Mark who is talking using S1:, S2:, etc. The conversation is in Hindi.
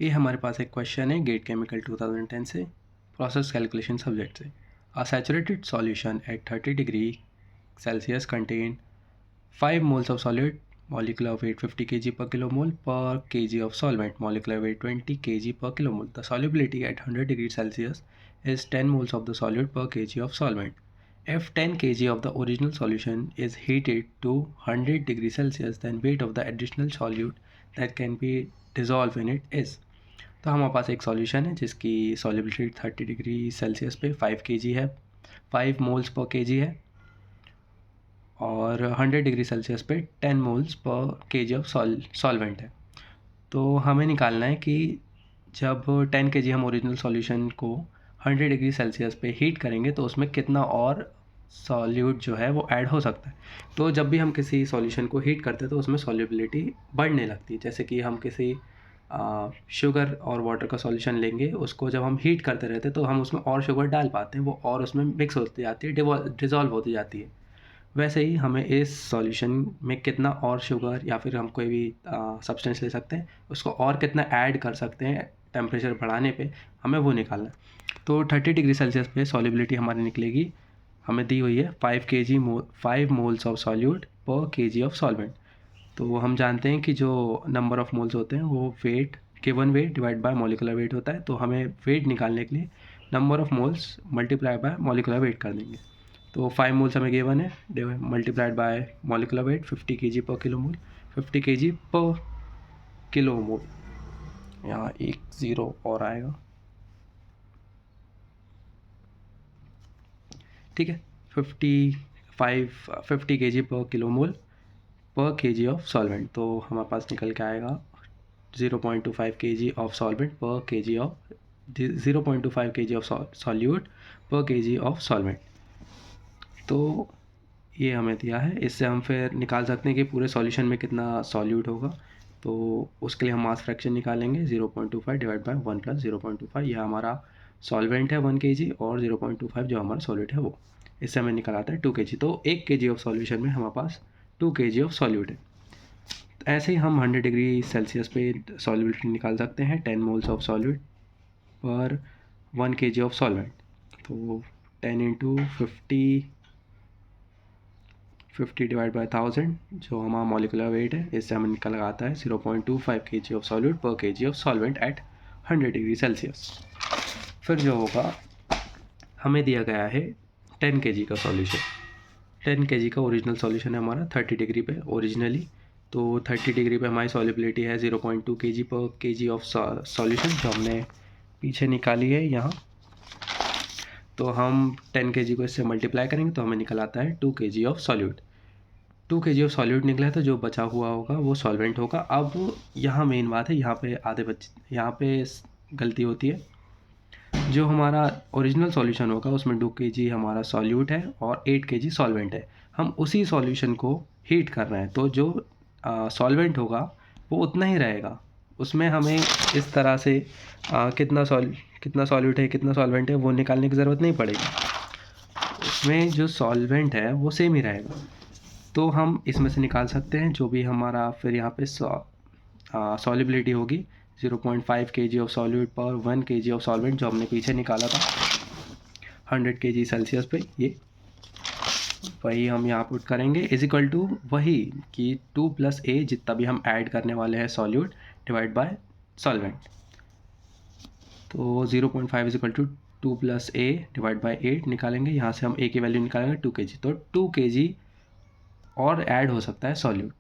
S1: ये हमारे पास एक क्वेश्चन है गेट केमिकल 2010 से, प्रोसेस कैलकुलेशन सब्जेक्ट से। अ saturated solution at 30 degree Celsius contain 5 moles of solid, molecular weight 50 kg per kilomole, per kg of solvent, molecular weight 20 kg per kilomole. The solubility at 100 degrees Celsius is 10 moles of the solid per kg of solvent. If 10 kg of the original solution is heated to 100 degrees Celsius, then weight of the additional solute that can be dissolved in it is। तो हमारे पास एक सॉल्यूशन है जिसकी सॉल्युबिलिटी 30 डिग्री सेल्सियस पे 5 kg है, 5 मोल्स पर kg है, और 100 डिग्री सेल्सियस पे 10 moles per kg of solvent है। तो हमें निकालना है कि जब 10 kg हम ओरिजिनल सॉल्यूशन को 100 डिग्री सेल्सियस पे हीट करेंगे तो उसमें कितना और सॉल्यूट जो है वो ऐड हो सकता है। तो जब भी हम किसी सॉल्यूशन को हीट करते हैं तो उसमें सॉल्युबिलिटी बढ़ने लगती है। जैसे कि हम किसी शुगर और वाटर का सॉल्यूशन लेंगे, उसको जब हम हीट करते रहते हैं तो हम उसमें और शुगर डाल पाते हैं, वो और उसमें मिक्स होती जाती है, डिज़ोल्व होती जाती है। वैसे ही हमें इस सॉल्यूशन में कितना और शुगर या फिर हम कोई भी सब्सटेंस ले सकते हैं, उसको और कितना ऐड कर सकते हैं टेम्परेचर बढ़ाने पे, हमें वो निकालना है। तो 30 डिग्री सेल्सियस पे सॉल्युबिलिटी हमारी निकलेगी, हमें दी हुई है 5 मोल्स ऑफ सॉल्यूट पर kg ऑफ सॉल्वेंट। तो हम जानते हैं कि जो नंबर ऑफ़ मोल्स होते हैं वो weight, given weight divide by molecular weight होता है। तो हमें वेट निकालने के लिए number of moles multiply by molecular weight कर देंगे। तो 5 मोल्स हमें गिवन है, multiplied by molecular weight 50 kg पर किलोमोल, 50 kg पर किलोमोल, यहाँ एक ज़ीरो और आएगा, ठीक है। 50 kg पर किलोमोल पर kg ऑफ सॉल्वेंट। तो हमारे पास निकल के आएगा 0.25 kg ऑफ सॉल्वेंट पर kg of 0.25 kg of solute पर kg ऑफ सॉल्वेंट। तो ये हमें दिया है, इससे हम फिर निकाल सकते हैं कि पूरे सॉल्यूशन में कितना सॉल्यूट होगा। तो उसके लिए हम मास फ्रैक्शन निकालेंगे 0.25 डिवाइड बाय 1 + 0.25। यह हमारा सॉल्वेंट है 1 kg और 0.25 जो हमारा सॉल्यूट है वो, इससे हमें निकल आता है 2 kg। तो 1 kg ऑफ सॉल्यूशन में हमारे पास 2 kg ऑफ सॉल्यूट है। ऐसे ही हम 100 डिग्री सेल्सियस पे सॉल्युबिलिटी निकाल सकते हैं 10 मोल्स ऑफ सॉल्यूट पर 1 kg ऑफ सॉल्वेंट। तो 10 × 50 डिवाइड बाय 1000 जो हमारा मॉलिक्यूलर वेट है, इससे हमें निकल आता है 0.25 kg ऑफ सॉल्यूट पर kg of solvent eight 100 degree Celsius. फिर जो होगा, हमें दिया गया है 10 kg का सॉल्यूशन। 10 kg का ओरिजिनल सॉल्यूशन है हमारा 30 डिग्री पे ओरिजिनली। तो 30 डिग्री पे हमारी सॉल्युबिलिटी है 0.2 kg पर kg ऑफ सॉल्यूशन, जो हमने पीछे निकाली है यहाँ। तो हम 10 kg को इससे मल्टीप्लाई करेंगे तो हमें निकल आता है 2 kg of solute. 2 kg of solute निकला है तो जो बचा हुआ होगा वो सॉल्वेंट होगा। अब यहाँ मेन बात है, यहाँ पे गलती होती है। जो हमारा ओरिजिनल सॉल्यूशन होगा उसमें 2 kg हमारा सॉल्यूट है और 8 kg सॉल्वेंट है। हम उसी सॉल्यूशन को हीट कर रहे हैं, तो जो सॉल्वेंट होगा वो उतना ही रहेगा। उसमें हमें इस तरह से कितना सॉल्यूट है कितना सॉल्वेंट है वो निकालने की ज़रूरत नहीं पड़ेगी। उसमें जो सॉल्वेंट है वो सेम ही रहेगा। तो हम इसमें से निकाल सकते हैं जो भी हमारा फिर यहाँ पे सॉल्युबिलिटी होगी 0.5 kg ऑफ सॉल्यूट पर 1 kg ऑफ सॉल्वेंट, जो हमने पीछे निकाला था 100 kg सेल्सियस पे। ये वही हम यहाँ पुट करेंगे इज इक्वल टू वही कि 2 + a जितना भी हम ऐड करने वाले हैं सॉल्यूट डिवाइड बाय सॉल्वेंट। तो 0.5 is equal to 2 + a divide by 8 निकालेंगे। यहाँ से हम a की वैल्यू निकालेंगे 2 kg, तो 2 kg और ऐड हो सकता है सॉल्यूट।